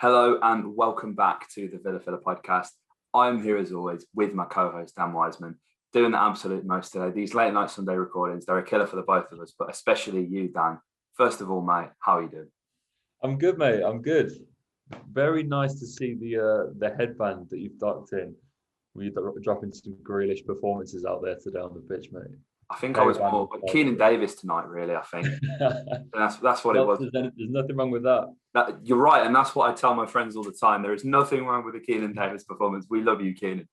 Hello and welcome back to the Villa podcast. I'm here as always with my co-host Dan Wiseman, doing the absolute most today. These late night Sunday recordings, they're a killer for the both of us, but especially you, Dan. First of all, mate, how are you doing? I'm good, mate. I'm good. Very nice to see the headband that you've ducked in. We're dropping some Grealish performances out there today on the pitch, mate. I think I was more Keenan Davis tonight, really, I think. That's what it was. There's nothing wrong with that. You're right, and that's what I tell my friends all the time. There is nothing wrong with the Keenan Davis performance. We love you, Keenan.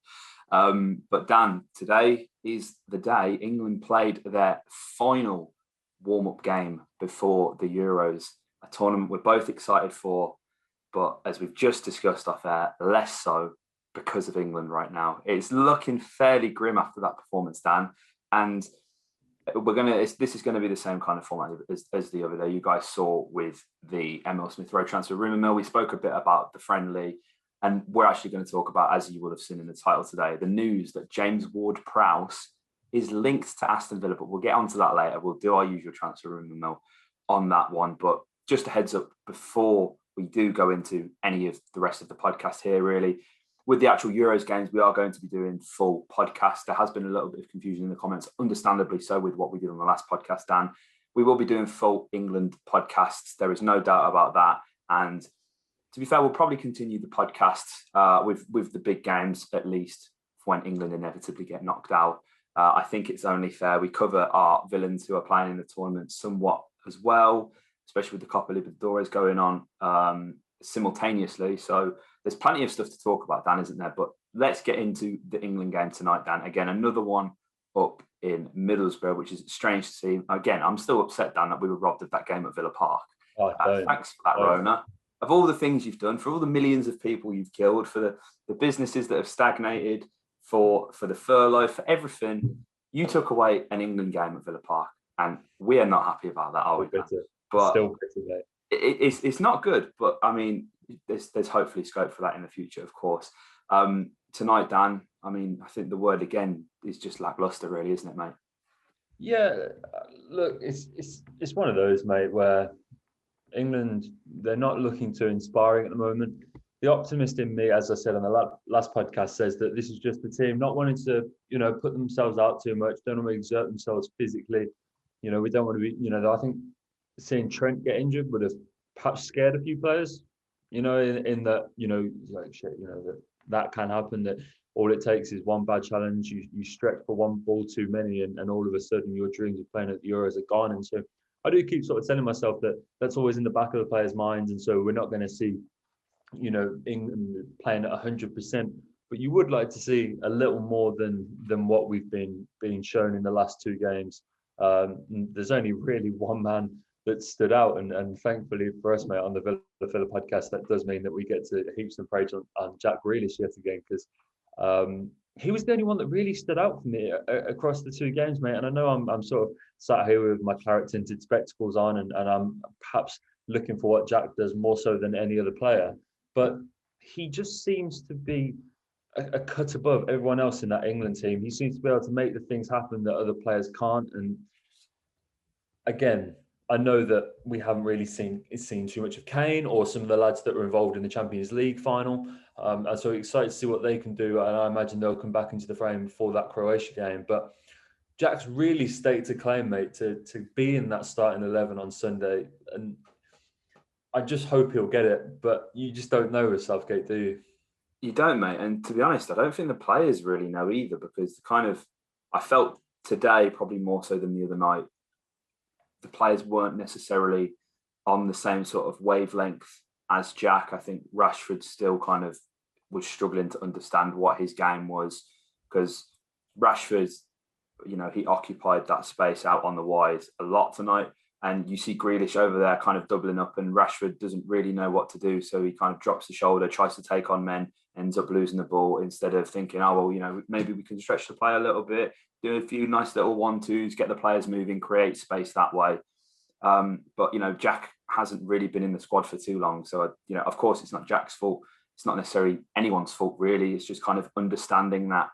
But Dan, today is the day England played their final warm-up game before the Euros, a tournament we're both excited for, but as we've just discussed off air, less so because of England right now. It's looking fairly grim after that performance, Dan, and this is going to be the same kind of format as the other day you guys saw with the Emil Smith Rowe transfer rumour mill. We spoke a bit about the friendly, and we're actually going to talk about, as you will have seen in the title today, the news that James Ward-Prowse is linked to Aston Villa, but we'll get onto that later. We'll do our usual transfer rumour mill on that one, but just a heads up before we do go into any of the rest of the podcast here, really. With the actual Euros games, we are going to be doing full podcasts. There has been a little bit of confusion in the comments, understandably so, with what we did on the last podcast, Dan. We will be doing full England podcasts. There is no doubt about that. And to be fair, we'll probably continue the podcast with the big games, at least for when England inevitably get knocked out. I think it's only fair we cover our villains who are playing in the tournament somewhat as well, especially with the Copa Libertadores going on simultaneously. So there's plenty of stuff to talk about, Dan, isn't there? But let's get into the England game tonight, Dan. Again, another one up in Middlesbrough, which is strange to see. Again, I'm still upset, Dan, that we were robbed of that game at Villa Park. Thanks for that, Rona. Of all the things you've done, for all the millions of people you've killed, for the businesses that have stagnated, for the furlough, for everything, you took away an England game at Villa Park. And we are not happy about that, are we? But still bitter, it's not good, but I mean, there's hopefully scope for that in the future, of course. Tonight, Dan, I mean, I think the word again is just lackluster, really, isn't it, mate? Yeah, look, it's one of those, mate, where England, they're not looking too inspiring at the moment. The optimist in me, as I said on the last podcast, says that this is just the team not wanting to, put themselves out too much, don't want to exert themselves physically. We don't want to be, I think seeing Trent get injured would have perhaps scared a few players, in that, like shit, that can happen, that all it takes is one bad challenge, you stretch for one ball too many, and all of a sudden your dreams of playing at the Euros are gone. And so I do keep sort of telling myself that that's always in the back of the players' minds, and so we're not going to see, England playing at 100%, but you would like to see a little more than what we've been shown in the last two games. There's only really one man that stood out, and thankfully for us, mate, on the Villa podcast, that does mean that we get to heap some praise on Jack Grealish yet again, because he was the only one that really stood out for me across the two games, mate. And I know I'm sort of sat here with my claret-tinted spectacles on, and I'm perhaps looking for what Jack does more so than any other player, but he just seems to be a cut above everyone else in that England team. He seems to be able to make the things happen that other players can't. And again, I know that we haven't really seen too much of Kane or some of the lads that were involved in the Champions League final. I'm so excited to see what they can do, and I imagine they'll come back into the frame for that Croatia game. But Jack's really staked a claim, mate, to be in that starting 11 on Sunday, and I just hope he'll get it. But you just don't know with Southgate, do you? You don't, mate. And to be honest, I don't think the players really know either, because I felt today probably more so than the other night, the players weren't necessarily on the same sort of wavelength as Jack. I think Rashford still kind of was struggling to understand what his game was, because Rashford, he occupied that space out on the wide a lot tonight. And you see Grealish over there kind of doubling up, and Rashford doesn't really know what to do. So he kind of drops the shoulder, tries to take on men, ends up losing the ball instead of thinking, oh, well, maybe we can stretch the play a little bit, do a few nice little 1-2s, get the players moving, create space that way. But, Jack hasn't really been in the squad for too long. So, of course, it's not Jack's fault. It's not necessarily anyone's fault, really. It's just kind of understanding that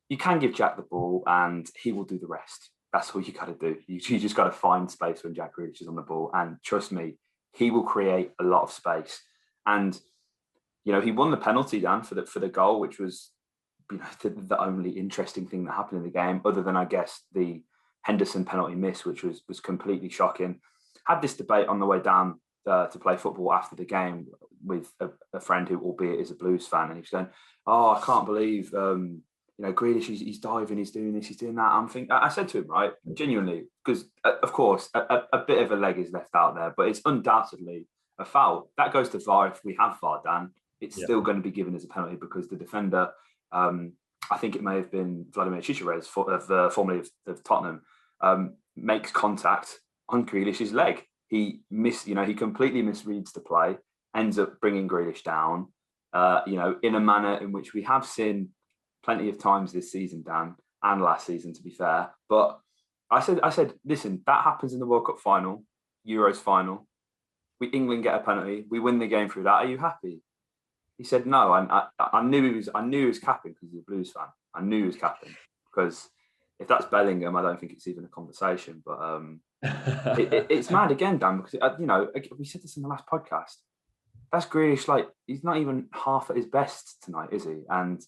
you can give Jack the ball and he will do the rest. That's all you got to do. You just got to find space when Jack Grealish is on the ball. And trust me, he will create a lot of space. And you know, he won the penalty, Dan, for the goal, which was, you know, the only interesting thing that happened in the game, other than, I guess, the Henderson penalty miss, which was completely shocking. Had this debate on the way down to play football after the game with a friend who, albeit is a Blues fan, and he was going, "Oh, I can't believe, you know, Grealish, he's diving, he's doing this, he's doing that." I said to him, right, genuinely, because of course a bit of a leg is left out there, but it's undoubtedly a foul. That goes to VAR. If we have VAR, Dan, it's still going to be given as a penalty because the defender, I think it may have been Vladimir Chichirez, formerly of Tottenham, makes contact on Grealish's leg. He completely misreads the play, ends up bringing Grealish down, you know, in a manner in which we have seen plenty of times this season, Dan, and last season, to be fair. But I said, listen, that happens in the World Cup final, Euros final. England get a penalty, we win the game through that. Are you happy? He said no. I knew he was capping because he's a Blues fan. I knew he was capping because if that's Bellingham, I don't think it's even a conversation. But it's mad again, Dan, because you know, we said this in the last podcast. That's Grealish. Like, he's not even half at his best tonight, is he? And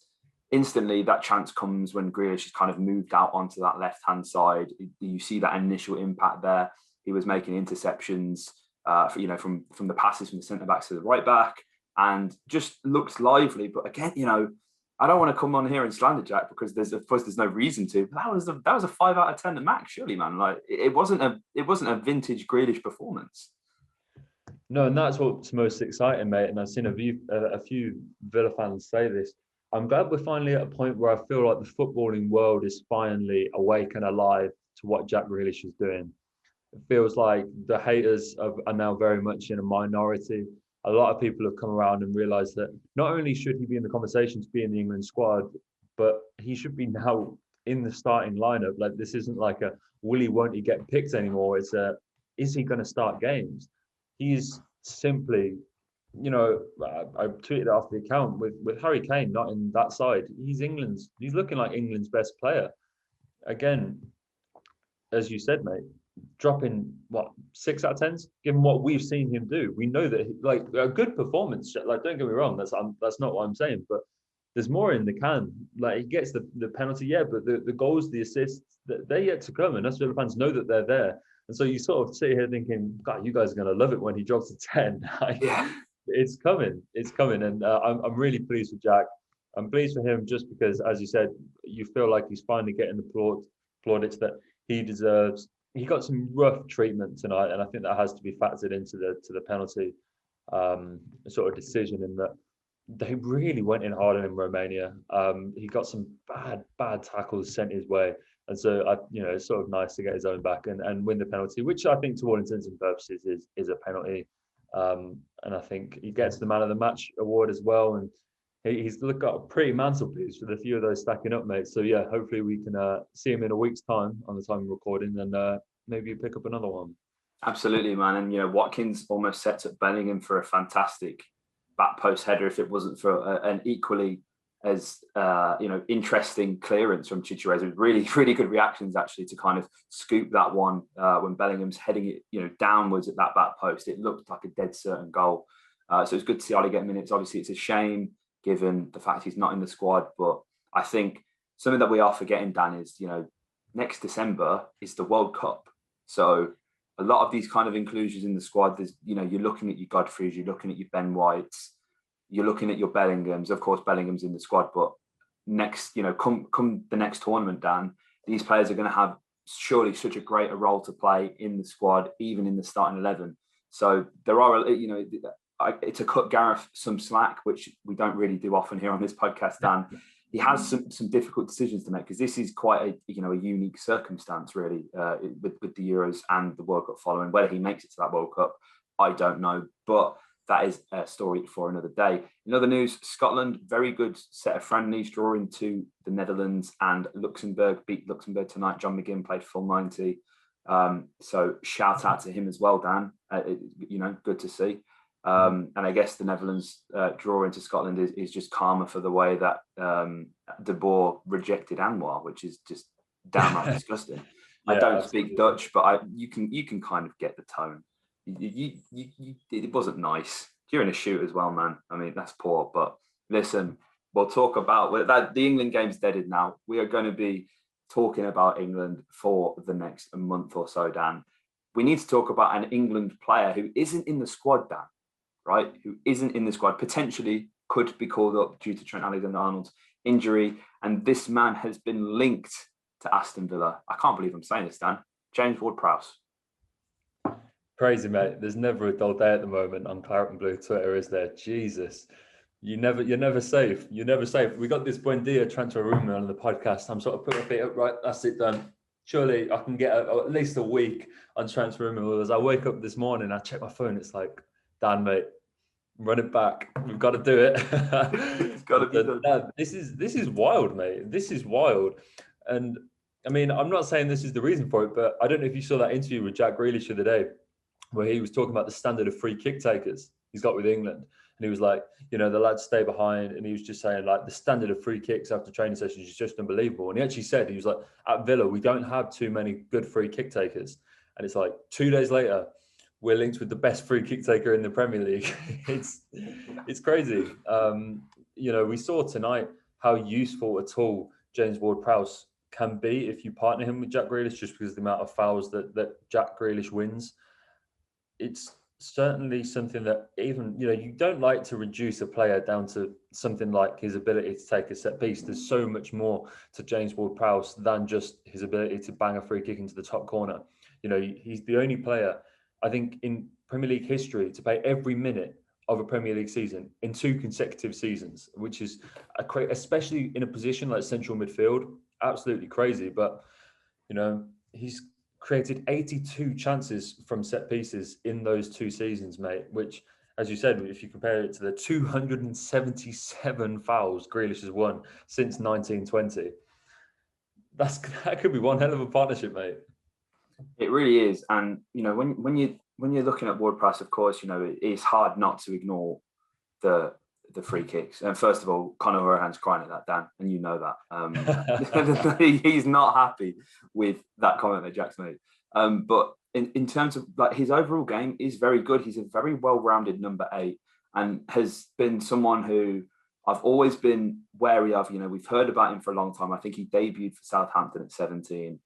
instantly that chance comes when Grealish has kind of moved out onto that left-hand side. You see that initial impact there. He was making interceptions, you know, from the passes from the centre-backs to the right-back, and just looks lively. But again, you know, I don't want to come on here and slander Jack because there's no reason to. But that was a 5 out of 10 at max, surely, man. Like, it wasn't a vintage Grealish performance. No, and that's what's most exciting, mate. And I've seen a few Villa fans say this. I'm glad we're finally at a point where I feel like the footballing world is finally awake and alive to what Jack Grealish is doing. It feels like the haters are now very much in a minority. A lot of people have come around and realised that not only should he be in the conversation to be in the England squad, but he should be now in the starting lineup. Like, this isn't like a will he, won't he get picked anymore. It's a, is he going to start games? He's simply, you know, I tweeted off the account with Harry Kane not in that side. He's looking like England's best player. Again, as you said, mate, dropping 6 out of 10s, given what we've seen him do. We know that, like, a good performance. Like, don't get me wrong, that's not what I'm saying, but there's more in the can. Like, he gets the penalty, yeah, but the goals, the assists, they're yet to come, and us Villa fans know that they're there. And so you sort of sit here thinking, God, you guys are going to love it when he drops a 10. Like, yeah. It's coming, and I'm really pleased with Jack. I'm pleased for him just because, as you said, you feel like he's finally getting the plaudits that he deserves. He got some rough treatment tonight, and I think that has to be factored into the penalty sort of decision, in that they really went in hard on him, Romania. He got some bad tackles sent his way, and so it's sort of nice to get his own back and win the penalty, which I think, to all intents and purposes, is a penalty. And I think he gets the man of the match award as well, and he's got a pretty mantelpiece with a few of those stacking up, mate. So yeah, hopefully we can see him in a week's time on the time of recording, and maybe pick up another one. Absolutely, man. And you know, Watkins almost sets up Bellingham for a fantastic back post header if it wasn't for an equally as interesting clearance from Chichirez. It was really good reactions actually to kind of scoop that one when Bellingham's heading it downwards at that back post. It looked like a dead certain goal. So it's good to see Ali get minutes. Obviously, it's a shame given the fact he's not in the squad, but I think something that we are forgetting, Dan, is next December is the World Cup. So a lot of these kind of inclusions in the squad, there's you're looking at your Godfreys, you're looking at your Ben Whites, you're looking at your Bellinghams. Of course, Bellingham's in the squad, but next, come the next tournament, Dan, these players are going to have surely such a greater role to play in the squad, even in the starting 11. So there are, to cut Gareth some slack, which we don't really do often here on this podcast, Dan. He has some difficult decisions to make because this is quite a unique circumstance, really, with the Euros and the World Cup following. Whether he makes it to that World Cup, I don't know, but that is a story for another day. In other news, Scotland, very good set of friendlies, drawing to the Netherlands, and Luxembourg beat Luxembourg tonight. John McGinn played full 90. So shout out to him as well, Dan. Good to see. And I guess the Netherlands draw into Scotland is just karma for the way that De Boer rejected Anwar, which is just downright disgusting. Yeah, I don't speak Dutch, but you can kind of get the tone. It wasn't nice. You're in a shoot as well, man. I mean, that's poor. But listen, we'll talk about that. The England game's deaded now. We are going to be talking about England for the next month or so, Dan. We need to talk about an England player who isn't in the squad, Dan, right? Who isn't in the squad, potentially could be called up due to Trent Alexander-Arnold's injury. And this man has been linked to Aston Villa. I can't believe I'm saying this, Dan. James Ward-Prowse. Crazy, mate. There's never a dull day at the moment on Claret and Blue Twitter, is there? Jesus. You're never safe. You're never safe. We got this Buendia transfer rumor on the podcast. I'm sort of putting my feet up, right? That's it done. Surely I can get at least a week on transfer rumor. As I wake up this morning, I check my phone. It's like, Dan, mate, run it back. We've got to do it. It's got to be done. This is wild, mate. This is wild. And I mean, I'm not saying this is the reason for it, but I don't know if you saw that interview with Jack Grealish the other day, where he was talking about the standard of free kick takers he's got with England. And he was like, the lads stay behind. And he was just saying, like, the standard of free kicks after training sessions is just unbelievable. And he actually said, he was like, at Villa, we don't have too many good free kick takers. And it's like 2 days later, we're linked with the best free kick taker in the Premier League. It's crazy. We saw tonight how useful a tool James Ward-Prowse can be if you partner him with Jack Grealish, just because of the amount of fouls that Jack Grealish wins. It's certainly something that even, you don't like to reduce a player down to something like his ability to take a set piece. There's so much more to James Ward-Prowse than just his ability to bang a free kick into the top corner. He's the only player, I think, in Premier League history to play every minute of a Premier League season in 2 consecutive seasons, which is especially in a position like central midfield, absolutely crazy. But, he's created 82 chances from set pieces in those 2 seasons, mate, which, as you said, if you compare it to the 277 fouls Grealish has won since 1920, that could be one hell of a partnership, mate. It really is. And, when you're looking at Ward-Prowse, of course, it is hard not to ignore the free kicks. And first of all, Conor Hourihane's crying at that, Dan, and you know that. He's not happy with that comment that Jack's made. But in terms of like his overall game is very good. He's a very well-rounded number 8 and has been someone who I've always been wary of. We've heard about him for a long time. I think he debuted for Southampton at 17.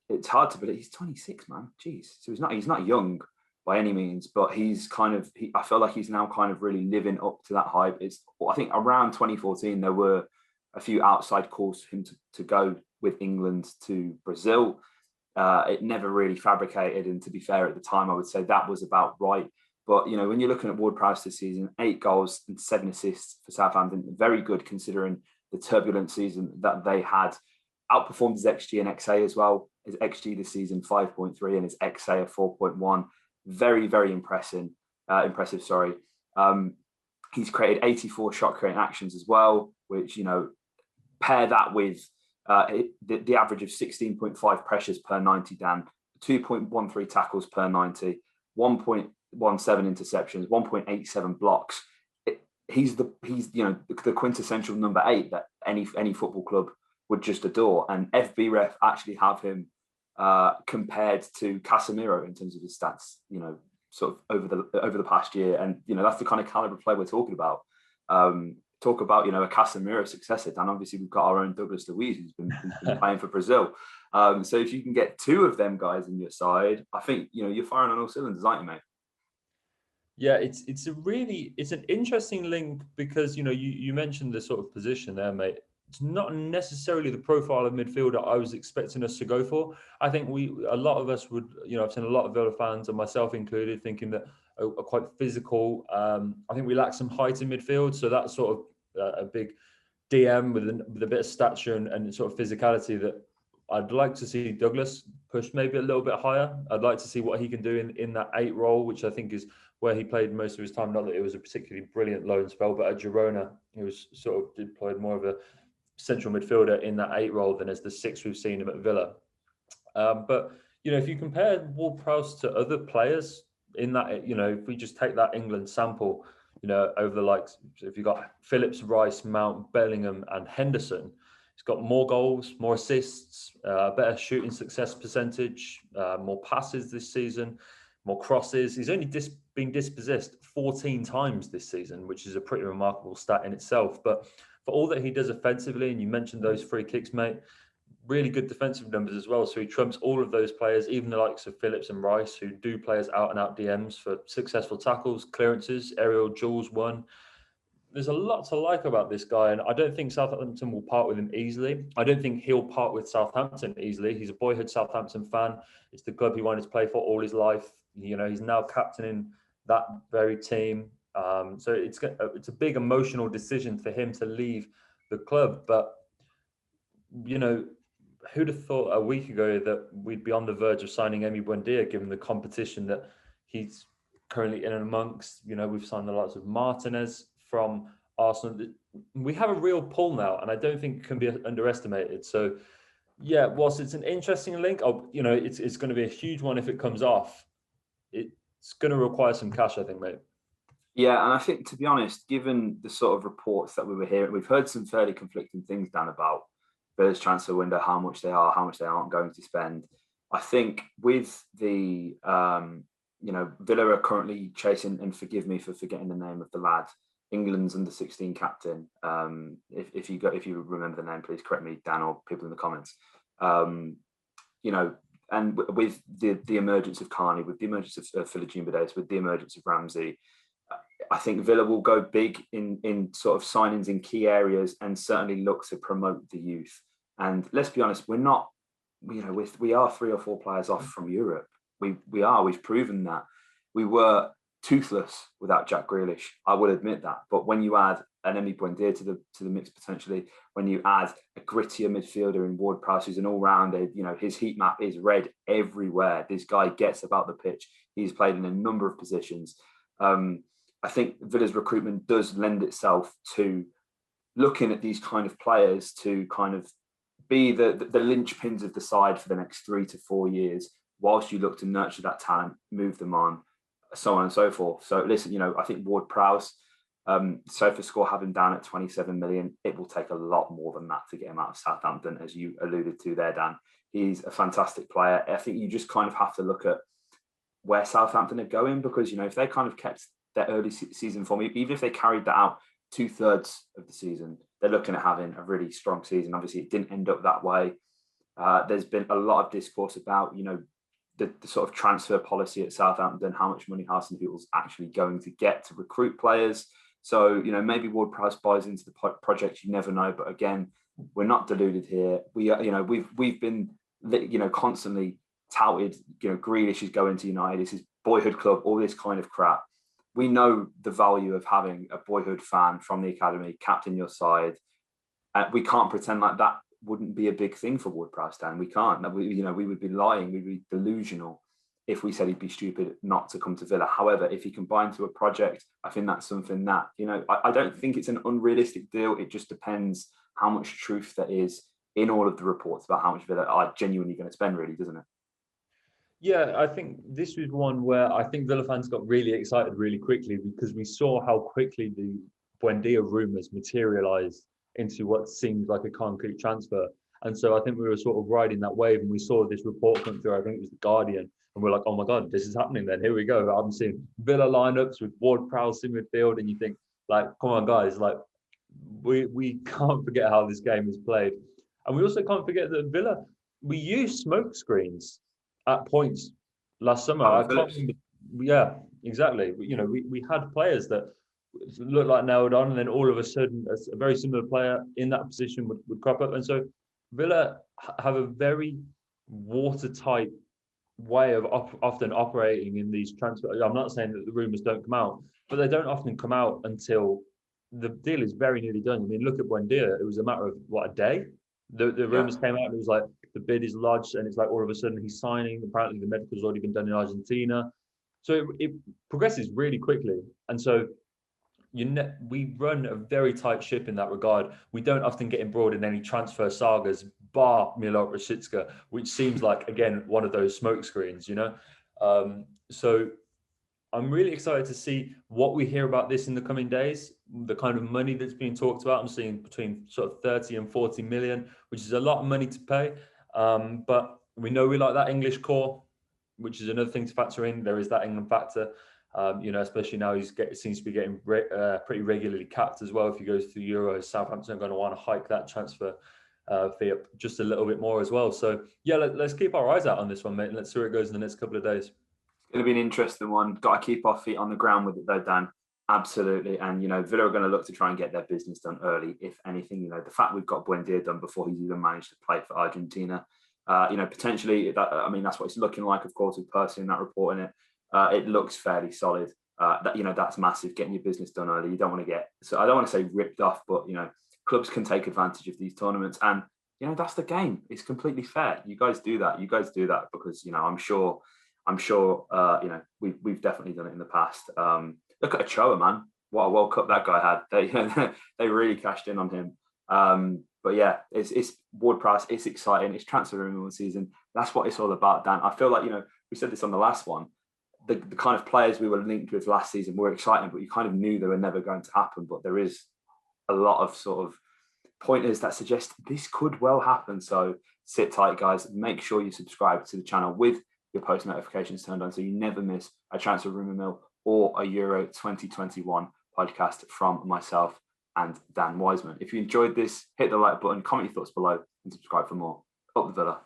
It's hard to believe he's 26, man. Jeez. So he's not young by any means, but he's I feel like he's now kind of really living up to that hype. I think around 2014, there were a few outside calls for him to go with England to Brazil. It never really fabricated. And to be fair, at the time, I would say that was about right. But, when you're looking at Ward-Prowse this season, 8 goals and 7 assists for Southampton, very good considering the turbulent season that they had. Outperformed his XG and XA as well. His XG this season, 5.3, and his XA of 4.1. Very, very impressive. He's created 84 shot creating actions as well, which, pair that with the average of 16.5 pressures per 90, Dan, 2.13 tackles per 90, 1.17 interceptions, 1.87 blocks. He's the quintessential number 8 that any football club would just adore. And FBref actually have him compared to Casemiro in terms of his stats, sort of over the past year. And, that's the kind of caliber play we're talking about. Talk about, a Casemiro successor. Dan, obviously we've got our own Douglas Luiz who's been playing for Brazil. So if you can get 2 of them guys in your side, I think, you're firing on all cylinders, aren't you, mate? Yeah, it's an interesting link because, you mentioned the sort of position there, mate. It's not necessarily the profile of midfielder I was expecting us to go for. I think a lot of us would, I've seen a lot of Villa fans, and myself included, thinking that are quite physical. I think we lack some height in midfield, so that's sort of a big DM with a bit of stature and sort of physicality that I'd like to see Douglas push maybe a little bit higher. I'd like to see what he can do in that 8 role, which I think is where he played most of his time. Not that it was a particularly brilliant loan spell, but at Girona, he was sort of deployed more of a central midfielder in that 8 role than as the 6 we've seen him at Villa. But, if you compare Ward-Prowse to other players in that, if we just take that England sample, over the likes, if you've got Phillips, Rice, Mount, Bellingham and Henderson, he's got more goals, more assists, better shooting success percentage, more passes this season. more crosses. He's only been dispossessed 14 times this season, which is a pretty remarkable stat in itself. But for all that he does offensively, and you mentioned those free kicks, mate, really good defensive numbers as well. So he trumps all of those players, even the likes of Phillips and Rice, who do play as out-and-out DMs for successful tackles, clearances, aerial duels won. There's a lot to like about this guy, and I don't think Southampton will part with him easily. I don't think he'll part with Southampton easily. He's a boyhood Southampton fan. It's the club he wanted to play for all his life. You know, he's now captaining that very team. So it's a big emotional decision for him to leave the club. But, you know, who'd have thought a week ago that we'd be on the verge of signing Emi Buendia, given the competition that he's currently in and amongst. You know, we've signed the likes of Martinez from Arsenal. We have a real pull now, and I don't think it can be underestimated. So, yeah, whilst it's an interesting link, you know, it's going to be a huge one if it comes off. It's going to require some cash, I think, mate. Yeah, and I think, to be honest, given the sort of reports that we were hearing, we've heard some fairly conflicting things, Dan, about Villa's transfer window, how much they are, how much they aren't going to spend. I think with the, you know, Villa are currently chasing, and forgive me for forgetting the name of the lad, England's under-16 captain. If you remember the name, please correct me, Dan, or people in the comments. You know, and with the emergence of Carney, with the emergence of Philogene Bidace, with the emergence of Ramsey, I think Villa will go big in sort of signings in key areas, and certainly look to promote the youth. And let's be honest, we're not, you know, we are 3 or 4 players off from Europe. We've proven that. We were toothless without Jack Grealish. I will admit that. But when you add an Emi Buendia to the mix potentially, when you add a grittier midfielder in Ward-Prowse, who's an all-rounder, you know, his heat map is red everywhere. This guy gets about the pitch. He's played in a number of positions. I think Villa's recruitment does lend itself to looking at these kind of players to kind of be the linchpins of the side for the next 3 to 4 years, whilst you look to nurture that talent, move them on, so on and so forth. So listen, you know, I think Ward-Prowse, SofaScore have him down at 27 million. It will take a lot more than that to get him out of Southampton, as you alluded to there, Dan. He's a fantastic player. I think you just kind of have to look at where Southampton are going, because, you know, if they kind of kept their early season form, even if they carried that out 2/3 of the season, they're looking at having a really strong season. Obviously, it didn't end up that way. There's been a lot of discourse about, you know, the sort of transfer policy at Southampton, how much money Arsene Wenger's actually going to get to recruit players. So, you know, maybe Ward-Prowse buys into the project. You never know. But again, we're not deluded here. We are, you know, we've been, you know, constantly touted, you know, Grealish is going to United. It's his boyhood club, all this kind of crap. We know the value of having a boyhood fan from the academy captain your side. We can't pretend like that wouldn't be a big thing for Ward-Prowse, Dan. We can't. You know, we would be lying. We'd be delusional if we said he'd be stupid not to come to Villa. However, if he can buy into a project, I think that's something that, you know, I don't think it's an unrealistic deal. It just depends how much truth there is in all of the reports about how much Villa are genuinely going to spend, really, doesn't it? Yeah, I think this was one where I think Villa fans got really excited really quickly, because we saw how quickly the Buendia rumours materialised into what seemed like a concrete transfer. And so I think we were sort of riding that wave, and we saw this report come through, I think it was The Guardian, and we're like, oh my God, this is happening then. Here we go. I'm seeing Villa lineups with Ward-Prowse in midfield, and you think, like, come on, guys, like, we can't forget how this game is played. And we also can't forget that Villa, we used smoke screens at points last summer. I can't remember. Yeah, exactly. You know, we had players that looked like nailed on, and then all of a sudden a very similar player in that position would crop up. And so Villa have a very watertight way of often operating in these transfers. I'm not saying that the rumours don't come out, but they don't often come out until the deal is very nearly done. I mean, look at Buendia. It was a matter of, what, a day? The rumours came out, and it was like the bid is lodged, and it's like all of a sudden he's signing. Apparently the medical's already been done in Argentina. So it progresses really quickly. And so we run a very tight ship in that regard. We don't often get embroiled in any transfer sagas, bar Milot Rashica, which seems like, again, one of those smoke screens, you know? So I'm really excited to see what we hear about this in the coming days, the kind of money that's being talked about. I'm seeing between sort of 30 and 40 million, which is a lot of money to pay. But we know we like that English core. which is another thing to factor in. There is that England factor, especially now seems to be getting pretty regularly capped as well. If he goes to the Euros, Southampton are going to want to hike that transfer fee up just a little bit more as well. So yeah, let's keep our eyes out on this one, mate, and let's see where it goes in the next couple of days. It's going to be an interesting one. Got to keep our feet on the ground with it though, Dan. Absolutely. And, Villa are going to look to try and get their business done early, if anything. The fact we've got Buendia done before he's even managed to play for Argentina, potentially, that's what it's looking like, of course, with Percy in that report in it. It looks fairly solid. That's massive, getting your business done early. You don't want to I don't want to say ripped off, but, clubs can take advantage of these tournaments. And, that's the game. It's completely fair. You guys do that. Because, I'm sure, we've definitely done it in the past. Look at Ochoa, man. What a World Cup that guy had. They really cashed in on him. But yeah, it's Ward-Prowse. It's exciting. It's transfer renewal season. That's what it's all about, Dan. I feel like, we said this on the last one. The kind of players we were linked with last season were exciting, but you kind of knew they were never going to happen. But there is a lot of sort of pointers that suggest this could well happen. So sit tight, guys. Make sure you subscribe to the channel with your post notifications turned on so you never miss a Transfer Rumour Mill or a Euro 2021 podcast from myself and Dan Wiseman. If you enjoyed this, hit the like button, comment your thoughts below, and subscribe for more. Up the Villa.